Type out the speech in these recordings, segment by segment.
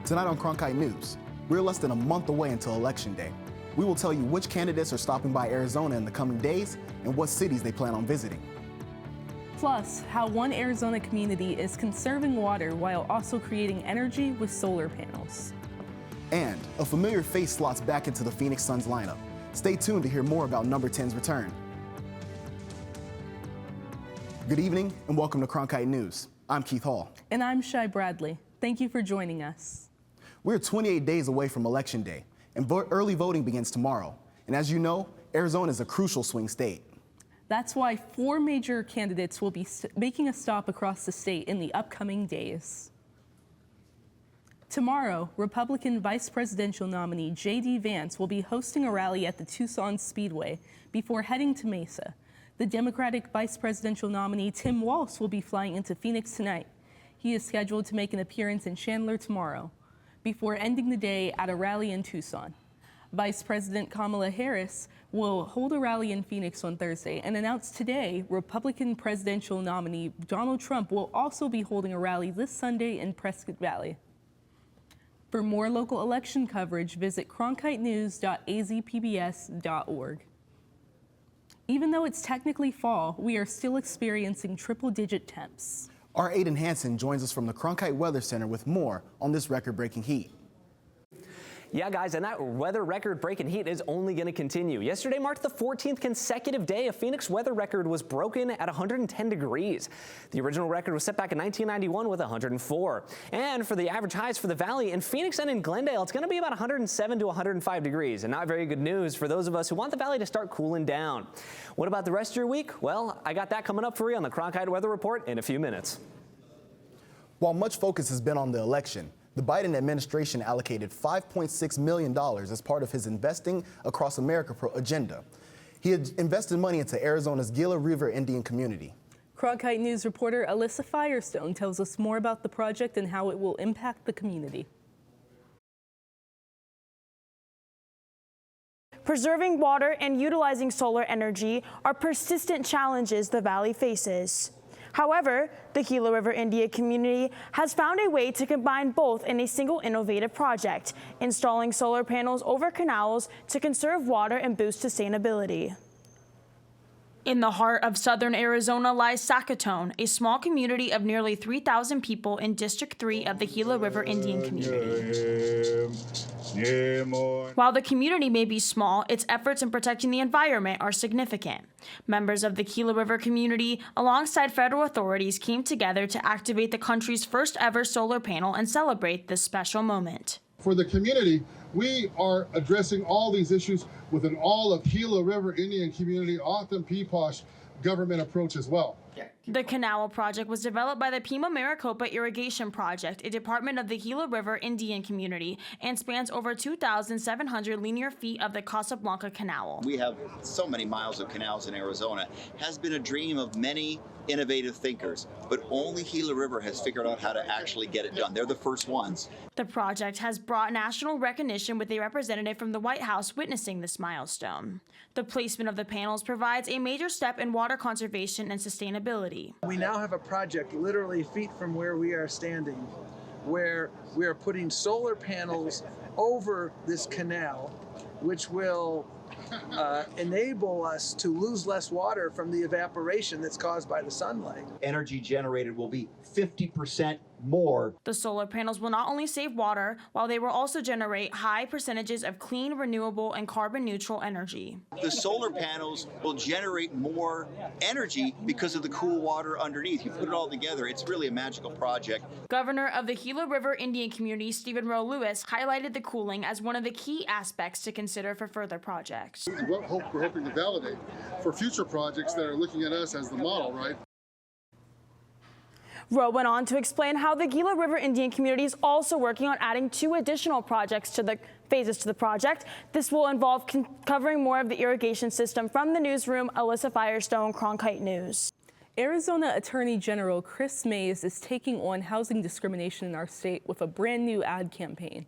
Tonight on Cronkite News, we're less than a month away until Election Day. We will tell you which candidates are stopping by Arizona in the coming days and what cities they plan on visiting. Plus, how one Arizona community is conserving water while also creating energy with solar panels. And a familiar face slots back into the Phoenix Suns lineup. Stay tuned to hear more about number 10's return. Good evening and welcome to Cronkite News. I'm Keith Hall. And I'm Shai Bradley. Thank you for joining us. We're 28 days away from Election Day, and early voting begins tomorrow. And as you know, Arizona is a crucial swing state. That's why 4 major candidates will be making a stop across the state in the upcoming days. Tomorrow, Republican vice presidential nominee J.D. Vance will be hosting a rally at the Tucson Speedway before heading to Mesa. The Democratic vice presidential nominee Tim Walz will be flying into Phoenix tonight. He is scheduled to make an appearance in Chandler tomorrow, before ending the day at a rally in Tucson. Vice President Kamala Harris will hold a rally in Phoenix on Thursday and announced today Republican presidential nominee Donald Trump will also be holding a rally this Sunday in Prescott Valley. For more local election coverage, visit cronkitenews.azpbs.org. Even though it's technically fall, we are still experiencing triple-digit temps. Our Aiden Hansen joins us from the Cronkite Weather Center with more on this record-breaking heat. Yeah, guys, and that weather record-breaking heat is only going to continue. Yesterday marked the 14th consecutive day a Phoenix weather record was broken at 110 degrees. The original record was set back in 1991 with 104. And for the average highs for the valley in Phoenix and in Glendale, it's going to be about 107 to 105 degrees. And not very good news for those of us who want the valley to start cooling down. What about the rest of your week? Well, I got that coming up for you on the Cronkite Weather Report in a few minutes. While much focus has been on the election, the Biden administration allocated $5.6 million as part of his Investing Across America agenda. He had invested money into Arizona's Gila River Indian community. Cronkite News reporter Alyssa Firestone tells us more about the project and how it will impact the community. Preserving water and utilizing solar energy are persistent challenges the valley faces. However, the Gila River Indian community has found a way to combine both in a single innovative project, installing solar panels over canals to conserve water and boost sustainability. In the heart of southern Arizona lies Sackatone, a small community of nearly 3,000 people in District 3 of the Gila River Indian community. While the community may be small, its efforts in protecting the environment are significant. Members of the Gila River community, alongside federal authorities, came together to activate the country's first ever solar panel and celebrate this special moment. For the community, we are addressing all these issues with an all of Gila River Indian community, Otham Peeposh government approach as well. The canal project was developed by the Pima Maricopa Irrigation Project, a department of the Gila River Indian community, and spans over 2,700 linear feet of the Casablanca Canal. We have so many miles of canals in Arizona. It has been a dream of many innovative thinkers, but only Gila River has figured out how to actually get it done. They're the first ones. The project has brought national recognition with a representative from the White House witnessing this milestone. The placement of the panels provides a major step in water conservation and sustainability. We now have a project literally feet from where we are standing, where we are putting solar panels over this canal, which will enable us to lose less water from the evaporation that's caused by the sunlight. Energy generated will be 50% more. The solar panels will not only save water, while they will also generate high percentages of clean, renewable, and carbon neutral energy. The solar panels will generate more energy because of the cool water underneath. You put it all together, it's really a magical project. Governor of the Gila River Indian community, Stephen Rowe Lewis, highlighted the cooling as one of the key aspects to consider for further projects. We're hoping to validate for future projects that are looking at us as the model, right? Rowe went on to explain how the Gila River Indian community is also working on adding 2 additional projects to the phases to the project. This will involve covering more of the irrigation system. From the newsroom, Alyssa Firestone, Cronkite News. Arizona Attorney General Chris Mays is taking on housing discrimination in our state with a brand new ad campaign.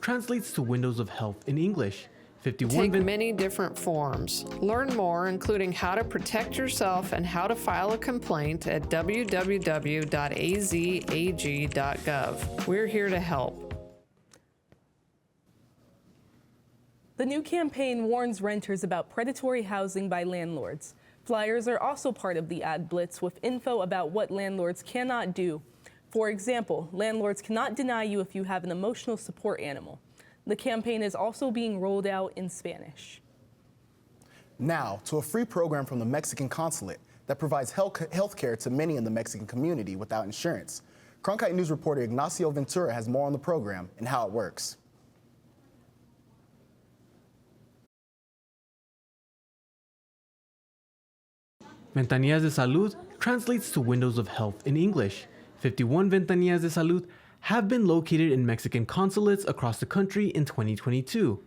Translates to Windows of Health in English. take many different forms. Learn more, including how to protect yourself and how to file a complaint at www.azag.gov. We're here to help. The new campaign warns renters about predatory housing by landlords. Flyers are also part of the ad blitz with info about what landlords cannot do. For example, landlords cannot deny you if you have an emotional support animal. The campaign is also being rolled out in Spanish. Now, to a free program from the Mexican consulate that provides health care to many in the Mexican community without insurance. Cronkite News reporter Ignacio Ventura has more on the program and how it works. Ventanillas de Salud translates to windows of health in English. 51 Ventanillas de Salud have been located in Mexican consulates across the country in 2022.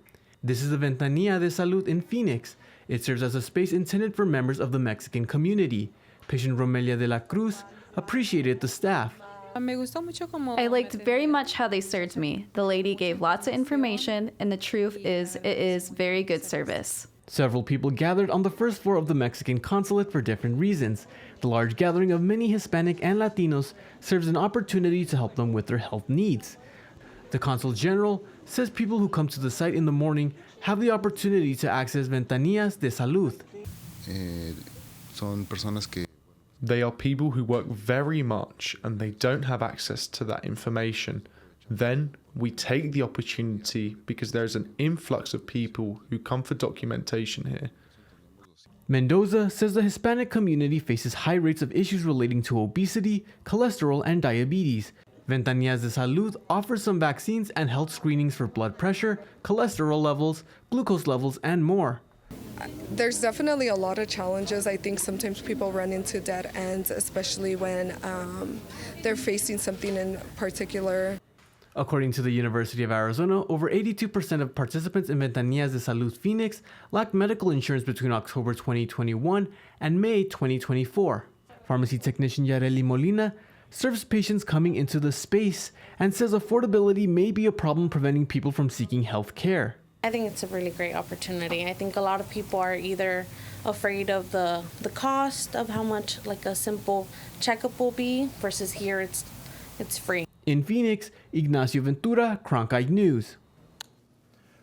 This is the Ventanilla de Salud in Phoenix. It serves as a space intended for members of the Mexican community. Patient Romelia de la Cruz appreciated the staff. I liked very much how they served me. The lady gave lots of information, and the truth is, it is very good service. Several people gathered on the first floor of the Mexican consulate for different reasons. The large gathering of many Hispanic and Latinos serves an opportunity to help them with their health needs. The Consul General says people who come to the site in the morning have the opportunity to access Ventanillas de Salud. They are people who work very much and they don't have access to that information. Then we take the opportunity because there's an influx of people who come for documentation here. Mendoza says the Hispanic community faces high rates of issues relating to obesity, cholesterol, and diabetes. Ventanillas de Salud offers some vaccines and health screenings for blood pressure, cholesterol levels, glucose levels, and more. There's definitely a lot of challenges. I think sometimes people run into dead ends, especially when they're facing something in particular. According to the University of Arizona, over 82% of participants in Ventanillas de Salud Phoenix lacked medical insurance between October 2021 and May 2024. Pharmacy technician Yareli Molina serves patients coming into the space and says affordability may be a problem preventing people from seeking health care. I think it's a really great opportunity. I think a lot of people are either afraid of the cost of how much like a simple checkup will be versus here it's free. In Phoenix, Ignacio Ventura, Cronkite News.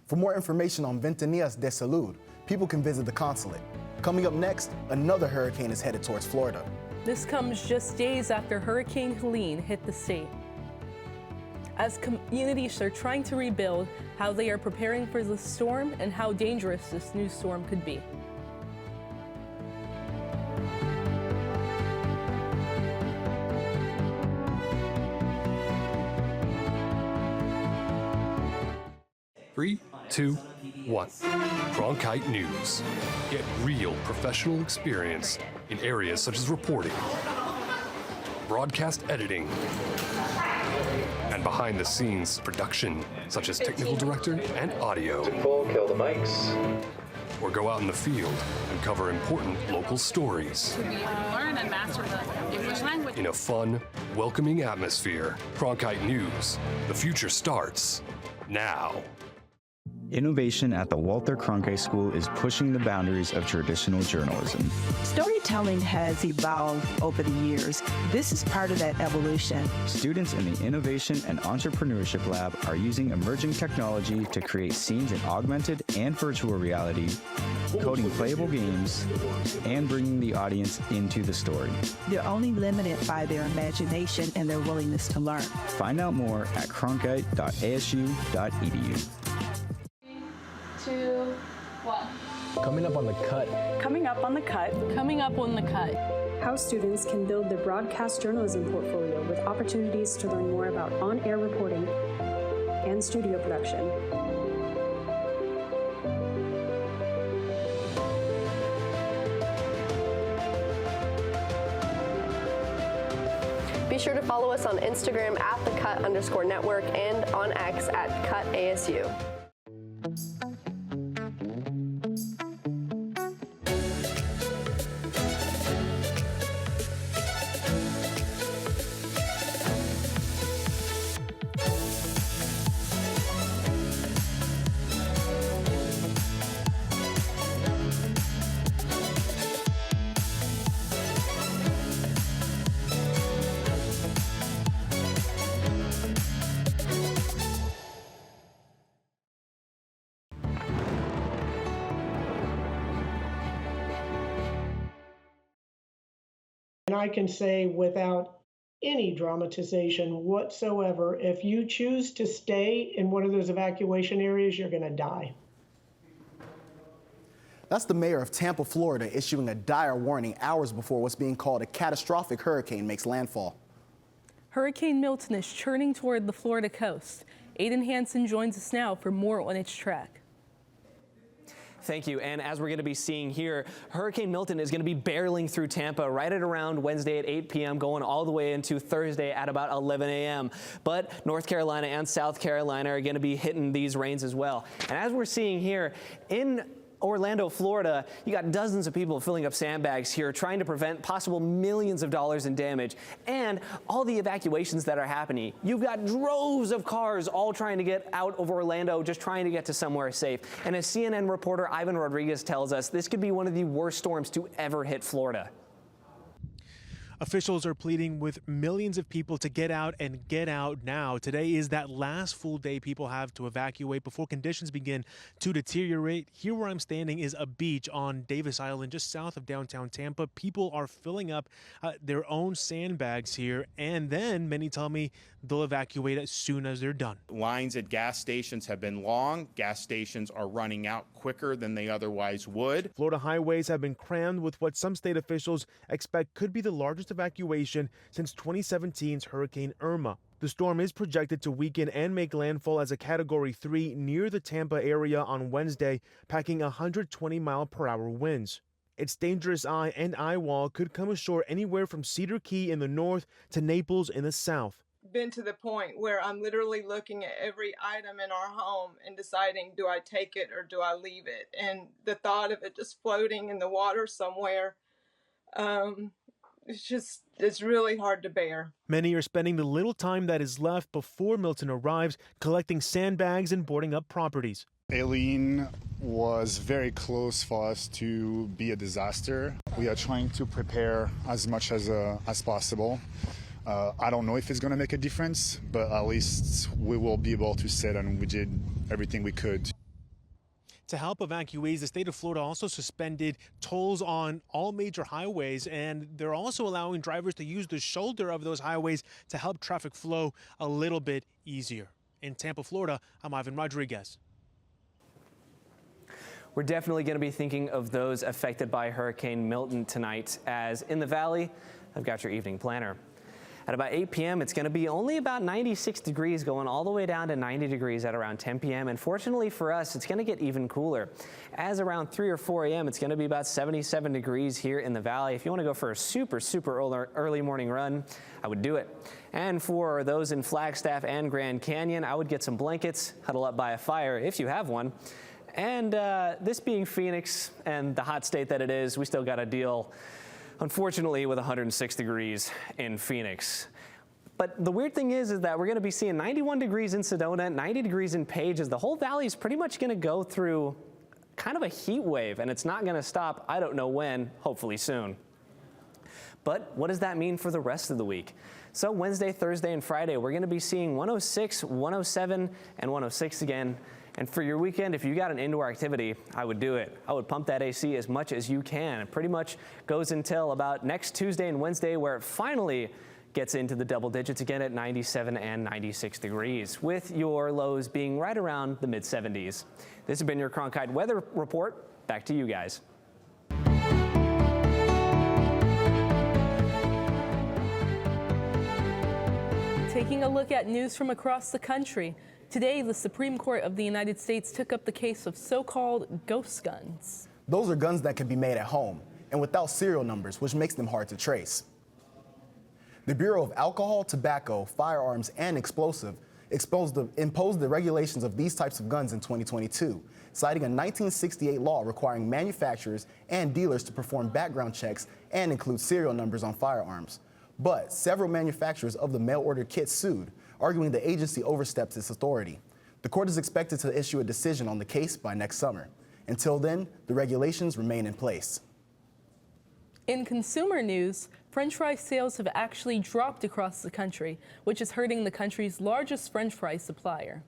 For more information on Ventanillas de Salud, people can visit the consulate. Coming up next, another hurricane is headed towards Florida. This comes just days after Hurricane Helene hit the state. As communities are trying to rebuild, how they are preparing for the storm and how dangerous this new storm could be. Three, two, one. Cronkite News. Get real professional experience in areas such as reporting, broadcast editing, and behind-the-scenes production, such as technical director and audio. Kill the mics. Or go out in the field and cover important local stories. Learn and master the English language. In a fun, welcoming atmosphere. Cronkite News. The future starts now. Innovation at the Walter Cronkite School is pushing the boundaries of traditional journalism. Storytelling has evolved over the years. This is part of that evolution. Students in the Innovation and Entrepreneurship Lab are using emerging technology to create scenes in augmented and virtual reality, coding playable games, and bringing the audience into the story. They're only limited by their imagination and their willingness to learn. Find out more at cronkite.asu.edu. 2, 1. Coming up on the cut. Coming up on the cut. Coming up on the cut. How students can build their broadcast journalism portfolio with opportunities to learn more about on-air reporting and studio production. Be sure to follow us on Instagram at @thecut_network and on X at @CutASU. And I can say without any dramatization whatsoever, if you choose to stay in one of those evacuation areas, you're going to die. That's the mayor of Tampa, Florida, issuing a dire warning hours before what's being called a catastrophic hurricane makes landfall. Hurricane Milton is churning toward the Florida coast. Aiden Hansen joins us now for more on its track. Thank you. And as we're going to be seeing here, Hurricane Milton is going to be barreling through Tampa right at around Wednesday at 8 p.m., going all the way into Thursday at about 11 a.m. But North Carolina and South Carolina are going to be hitting these rains as well. And as we're seeing here in Orlando, Florida, you got dozens of people filling up sandbags here trying to prevent possible millions of dollars in damage and all the evacuations that are happening. You've got droves of cars all trying to get out of Orlando, just trying to get to somewhere safe. And as CNN reporter Ivan Rodriguez tells us, this could be one of the worst storms to ever hit Florida. Officials are pleading with millions of people to get out and get out now. Today is that last full day people have to evacuate before conditions begin to deteriorate. Here where I'm standing is a beach on Davis Island, just south of downtown Tampa. People are filling up their own sandbags here, and then many tell me they'll evacuate as soon as they're done. Lines at gas stations have been long. Gas stations are running out quicker than they otherwise would. Florida highways have been crammed with what some state officials expect could be the largest evacuation since 2017's Hurricane Irma. The storm is projected to weaken and make landfall as a Category 3 near the Tampa area on Wednesday, packing 120-mile-per-hour winds. Its dangerous eye and eye wall could come ashore anywhere from Cedar Key in the north to Naples in the south. Been to the point where I'm literally looking at every item in our home and deciding, do I take it or do I leave it? And the thought of it just floating in the water somewhere, it's really hard to bear. Many are spending the little time that is left before Milton arrives collecting sandbags and boarding up properties. Aileen was very close for us to be a disaster. We are trying to prepare as much as possible. I don't know if it's going to make a difference, but at least we will be able to sit, and we did everything we could. To help evacuees, the state of Florida also suspended tolls on all major highways, and they're also allowing drivers to use the shoulder of those highways to help traffic flow a little bit easier. In Tampa, Florida, I'm Ivan Rodriguez. We're definitely going to be thinking of those affected by Hurricane Milton tonight, as in the valley, I've got your evening planner. At about 8 p.m., it's going to be only about 96 degrees, going all the way down to 90 degrees at around 10 p.m. And fortunately for us, it's going to get even cooler. As around 3 or 4 a.m., it's going to be about 77 degrees here in the valley. If you want to go for a super early morning run, I would do it. And for those in Flagstaff and Grand Canyon, I would get some blankets, huddle up by a fire if you have one. And this being Phoenix and the hot state that it is, we still got to deal, unfortunately, with 106 degrees in Phoenix. But the weird thing is that we're going to be seeing 91 degrees in Sedona, 90 degrees in Pages. The whole valley is pretty much going to go through kind of a heat wave, and it's not going to stop. I don't know when, hopefully soon. But what does that mean for the rest of the week? So Wednesday, Thursday, and Friday, we're going to be seeing 106, 107, and 106 again. And for your weekend, if you got an indoor activity, I would do it. I would pump that AC as much as you can. It pretty much goes until about next Tuesday and Wednesday, where it finally gets into the double digits again at 97 and 96 degrees, with your lows being right around the mid-70s. This has been your Cronkite Weather Report. Back to you guys. Taking a look at news from across the country. Today, the Supreme Court of the United States took up the case of so-called ghost guns. Those are guns that can be made at home and without serial numbers, which makes them hard to trace. The Bureau of Alcohol, Tobacco, Firearms, and Explosive imposed the regulations of these types of guns in 2022, citing a 1968 law requiring manufacturers and dealers to perform background checks and include serial numbers on firearms. But several manufacturers of the mail-order kits sued, arguing the agency overstepped its authority. The court is expected to issue a decision on the case by next summer. Until then, the regulations remain in place. In consumer news, French fry sales have actually dropped across the country, which is hurting the country's largest French fry supplier.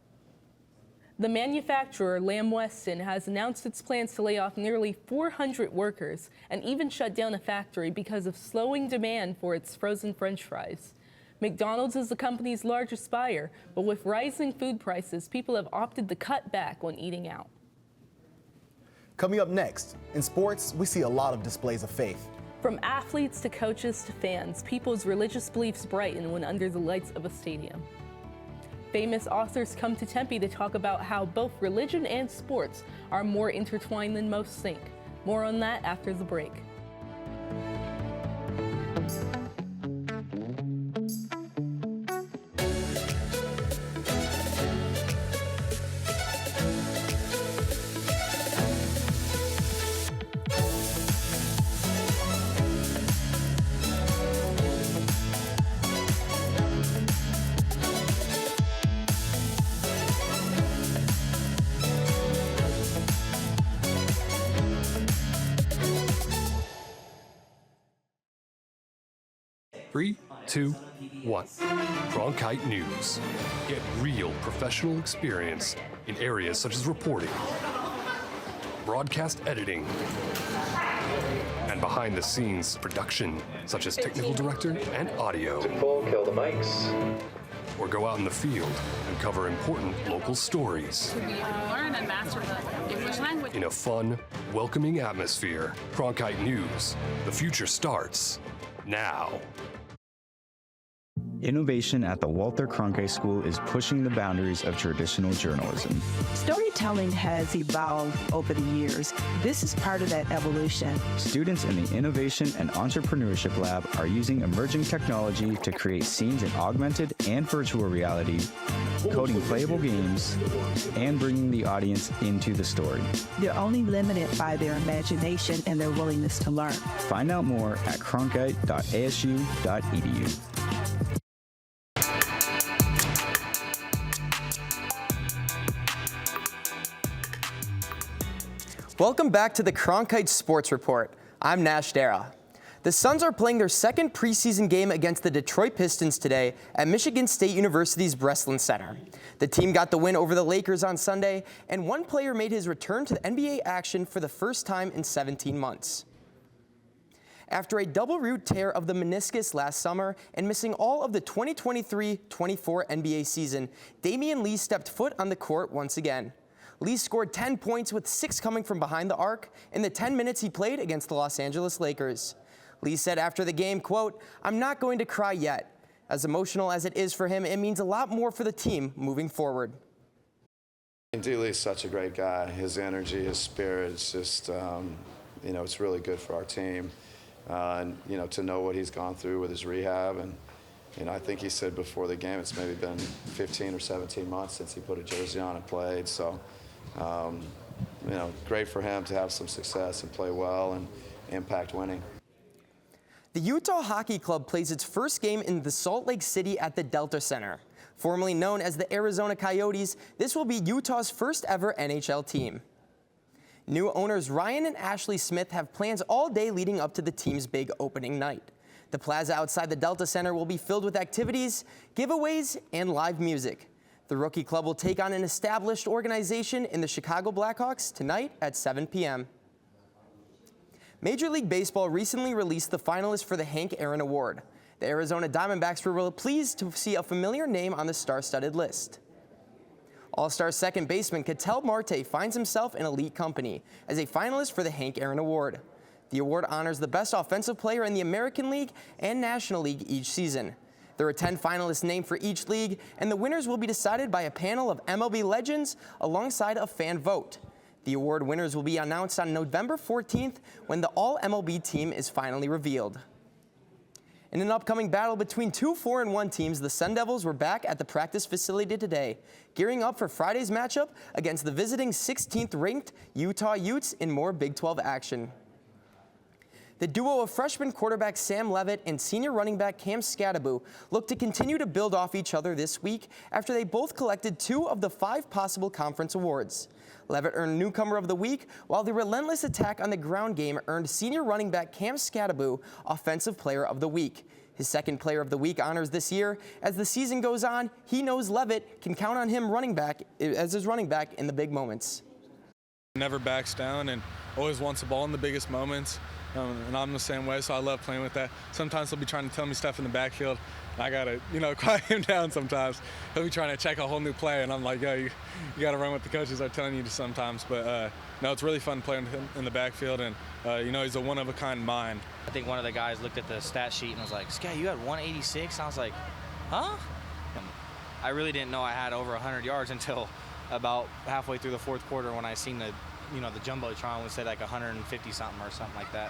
The manufacturer, Lamb Weston, has announced its plans to lay off nearly 400 workers and even shut down a factory because of slowing demand for its frozen French fries. McDonald's is the company's largest buyer, but with rising food prices, people have opted to cut back when eating out. Coming up next, in sports, we see a lot of displays of faith. From athletes to coaches to fans, people's religious beliefs brighten when under the lights of a stadium. Famous authors come to Tempe to talk about how both religion and sports are more intertwined than most think. More on that after the break. Three, two, one. Cronkite News. Get real professional experience in areas such as reporting, broadcast editing, and behind-the-scenes production, such as technical director and audio. Kill the mics. Or go out in the field and cover important local stories. To learn and master the English language. In a fun, welcoming atmosphere. Cronkite News. The future starts now. Innovation at the Walter Cronkite School is pushing the boundaries of traditional journalism. Storytelling has evolved over the years. This is part of that evolution. Students in the Innovation and Entrepreneurship Lab are using emerging technology to create scenes in augmented and virtual reality, coding playable games, and bringing the audience into the story. They're only limited by their imagination and their willingness to learn. Find out more at cronkite.asu.edu. Welcome back to the Cronkite Sports Report. I'm Nash Dara. The Suns are playing their second preseason game against the Detroit Pistons today at Michigan State University's Breslin Center. The team got the win over the Lakers on Sunday, and one player made his return to the NBA action for the first time in 17 months. After a double root tear of the meniscus last summer and missing all of the 2023-24 NBA season, Damian Lee stepped foot on the court once again. Lee scored 10 points with 6 coming from behind the arc in the 10 minutes he played against the Los Angeles Lakers. Lee said after the game, quote, "I'm not going to cry yet. As emotional as it is for him, it means a lot more for the team moving forward." D. Lee's such a great guy. His energy, his spirit, it's just, it's really good for our team. And, to know what he's gone through with his rehab. And, I think he said before the game, it's maybe been 15 or 17 months since he put a jersey on and played. So, great for him to have some success and play well and impact winning. The Utah Hockey Club plays its first game in the Salt Lake City at the Delta Center. Formerly known as the Arizona Coyotes, this will be Utah's first ever NHL team. New owners Ryan and Ashley Smith have plans all day leading up to the team's big opening night. The plaza outside the Delta Center will be filled with activities, giveaways, and live music. The rookie club will take on an established organization in the Chicago Blackhawks tonight at 7 p.m. Major League Baseball recently released the finalists for the Hank Aaron Award. The Arizona Diamondbacks were pleased to see a familiar name on the star-studded list. All-Star second baseman Ketel Marte finds himself in elite company as a finalist for the Hank Aaron Award. The award honors the best offensive player in the American League and National League each season. There are 10 finalists named for each league, and the winners will be decided by a panel of MLB legends alongside a fan vote. The award winners will be announced on November 14th when the all-MLB team is finally revealed. In an upcoming battle between two 4-1 teams, the Sun Devils were back at the practice facility today, gearing up for Friday's matchup against the visiting 16th-ranked Utah Utes in more Big 12 action. The duo of freshman quarterback Sam Levitt and senior running back Cam Scadaboo look to continue to build off each other this week after they both collected 2 of the 5 possible conference awards. Levitt earned Newcomer of the Week, while the relentless attack on the ground game earned senior running back Cam Scadaboo Offensive Player of the Week. His second Player of the Week honors this year. As the season goes on, he knows Levitt can count on him as his running back in the big moments. Never backs down and always wants the ball in the biggest moments. And I'm the same way, so I love playing with that. Sometimes he'll be trying to tell me stuff in the backfield. I gotta, quiet him down sometimes. He'll be trying to check a whole new play, and I'm like, yo, you gotta run what the coaches are telling you to sometimes. But no, it's really fun playing with him in the backfield, and he's a one-of-a-kind mind. I think one of the guys looked at the stat sheet and was like, Sky, you had 186? And I was like, huh? I really didn't know I had over 100 yards until about halfway through the fourth quarter when I seen the Jumbotron would say like 150-something or something like that.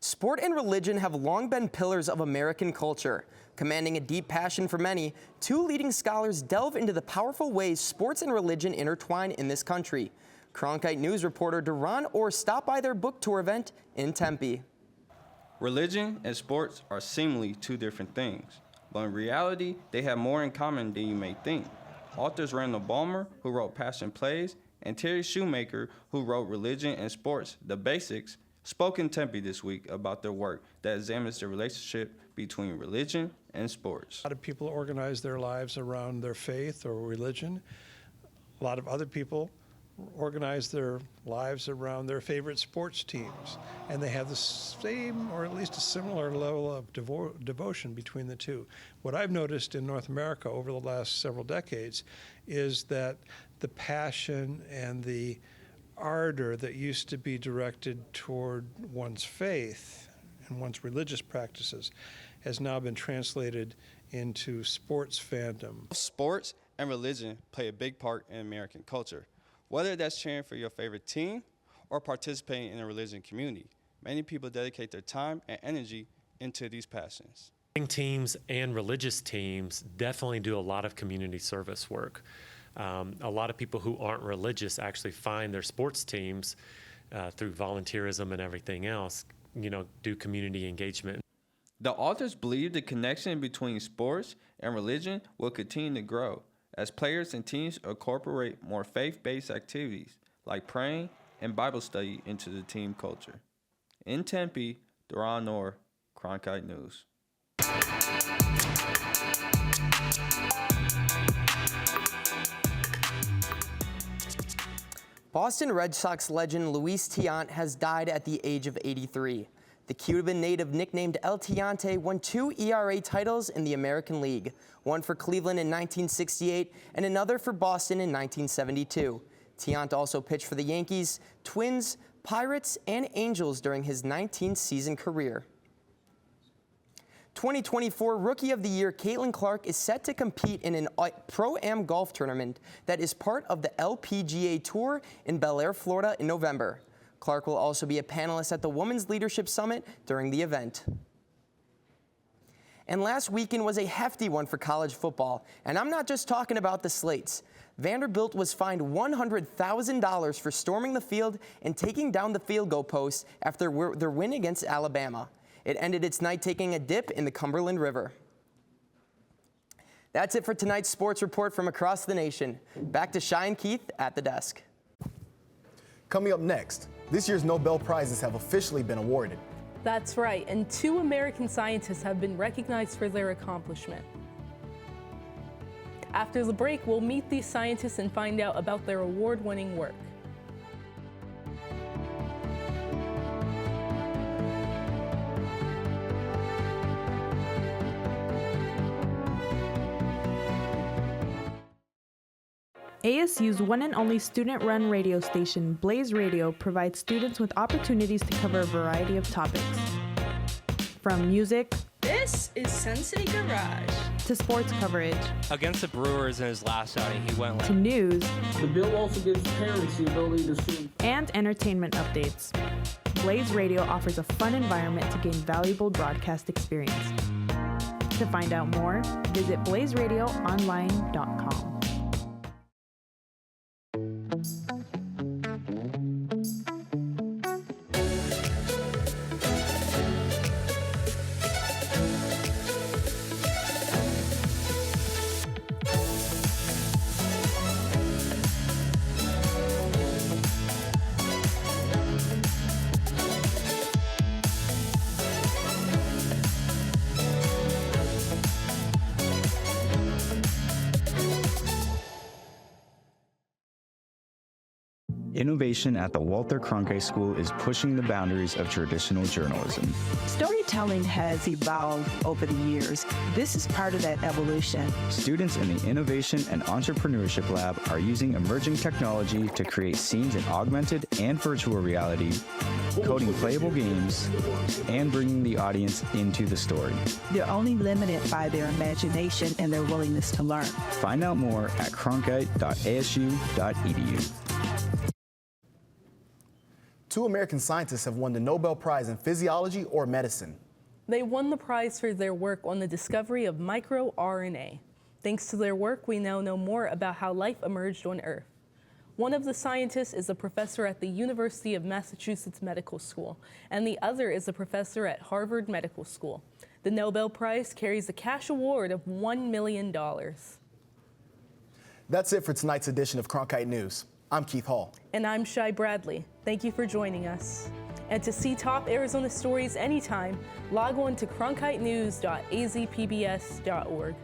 Sport and religion have long been pillars of American culture. Commanding a deep passion for many, two leading scholars delve into the powerful ways sports and religion intertwine in this country. Cronkite News reporter Duran Orr stopped by their book tour event in Tempe. Religion and sports are seemingly two different things, but in reality, they have more in common than you may think. Authors Randall Balmer, who wrote Passion Plays, and Terry Shoemaker, who wrote Religion and Sports, The Basics, spoke in Tempe this week about their work that examines the relationship between religion and sports. A lot of people organize their lives around their faith or religion. A lot of other people organize their lives around their favorite sports teams, and they have the same or at least a similar level of devotion between the two. What I've noticed in North America over the last several decades is that the passion and the ardor that used to be directed toward one's faith and one's religious practices has now been translated into sports fandom. Sports and religion play a big part in American culture. Whether that's cheering for your favorite team or participating in a religion community, many people dedicate their time and energy into these passions. Teams and religious teams definitely do a lot of community service work. A lot of people who aren't religious actually find their sports teams through volunteerism and everything else, do community engagement. The authors believe the connection between sports and religion will continue to grow as players and teams incorporate more faith-based activities like praying and Bible study into the team culture. In Tempe, Duran Orr, Cronkite News. Boston Red Sox legend Luis Tiant has died at the age of 83. The Cuban native, nicknamed El Tiante, won 2 ERA titles in the American League, one for Cleveland in 1968 and another for Boston in 1972. Tiant also pitched for the Yankees, Twins, Pirates, and Angels during his 19-season career. 2024 Rookie of the Year Caitlin Clark is set to compete in a Pro-Am golf tournament that is part of the LPGA Tour in Bel Air, Florida in November. Clark will also be a panelist at the Women's Leadership Summit during the event. And last weekend was a hefty one for college football, and I'm not just talking about the slates. Vanderbilt was fined $100,000 for storming the field and taking down the field goal post after their win against Alabama. It ended its night taking a dip in the Cumberland River. That's it for tonight's sports report from across the nation. Back to Shai and Keith at the desk. Coming up next, this year's Nobel Prizes have officially been awarded. That's right, and 2 American scientists have been recognized for their accomplishment. After the break, we'll meet these scientists and find out about their award-winning work. ASU's one and only student-run radio station, Blaze Radio, provides students with opportunities to cover a variety of topics. From music, this is Sensei Garage, to sports coverage, against the Brewers in his last outing, he went to news. The bill also gives parents the ability to see, and entertainment updates. Blaze Radio offers a fun environment to gain valuable broadcast experience. To find out more, visit blazeradioonline.com. Innovation at the Walter Cronkite School is pushing the boundaries of traditional journalism. Storytelling has evolved over the years. This is part of that evolution. Students in the Innovation and Entrepreneurship Lab are using emerging technology to create scenes in augmented and virtual reality, coding playable games, and bringing the audience into the story. They're only limited by their imagination and their willingness to learn. Find out more at cronkite.asu.edu. 2 American scientists have won the Nobel Prize in Physiology or Medicine. They won the prize for their work on the discovery of microRNA. Thanks to their work, we now know more about how life emerged on Earth. One of the scientists is a professor at the University of Massachusetts Medical School, and the other is a professor at Harvard Medical School. The Nobel Prize carries a cash award of $1 million. That's it for tonight's edition of Cronkite News. I'm Keith Hall. And I'm Shai Bradley. Thank you for joining us. And to see top Arizona stories anytime, log on to cronkitenews.azpbs.org.